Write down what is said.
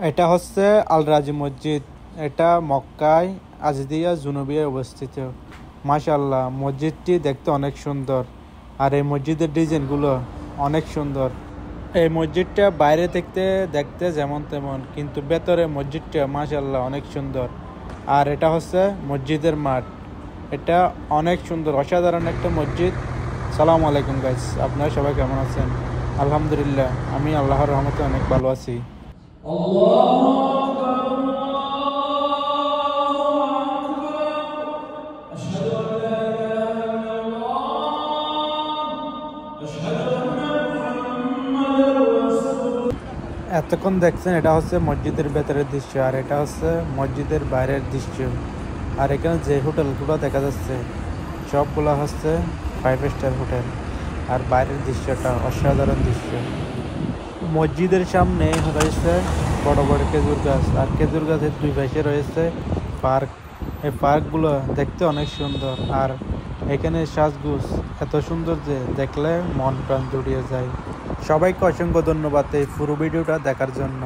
এটা হচ্ছে আল রাজি মসজিদ। এটা মক্কায় আজদিয়া জুনুবিয়ায় অবস্থিত। মাশাআল্লাহ, মসজিদটি দেখতে অনেক সুন্দর। আর এই মসজিদের ডিজাইনগুলো অনেক সুন্দর। এই মসজিদটা বাইরে দেখতে দেখতে যেমন তেমন, কিন্তু ভেতরে মসজিদটা মাশাআল্লাহ অনেক সুন্দর। আর এটা হচ্ছে মসজিদের মাঠ। এটা অনেক সুন্দর, অসাধারণ একটা মসজিদ। সালাম আলাইকুম গাইস, আপনারা সবাই কেমন আছেন? আলহামদুলিল্লাহ, আমি আল্লাহর রহমতে অনেক ভালো আছি। এতক্ষণ দেখছেন এটা হচ্ছে মসজিদের ভেতরের দৃশ্য, আর এটা হচ্ছে মসজিদের বাইরের দৃশ্য। আর এখানে যে হোটেলগুলো দেখা যাচ্ছে সবগুলো হচ্ছে 5 স্টার হোটেল। আর বাইরের দৃশ্যটা অসাধারণ দৃশ্য। মসজিদের সামনে রয়েছে বড় বড় খেজুর গাছ, আর খেজুর গাছের দুই পাশে রয়েছে পার্ক। এই পার্কগুলো দেখতে অনেক সুন্দর। আর এখানে সাজগুজ এত সুন্দর যে দেখলে মন প্রাণ জুড়িয়ে যায়। সবাইকে অসংখ্য ধন্যবাদ এই পুরো ভিডিওটা দেখার জন্য।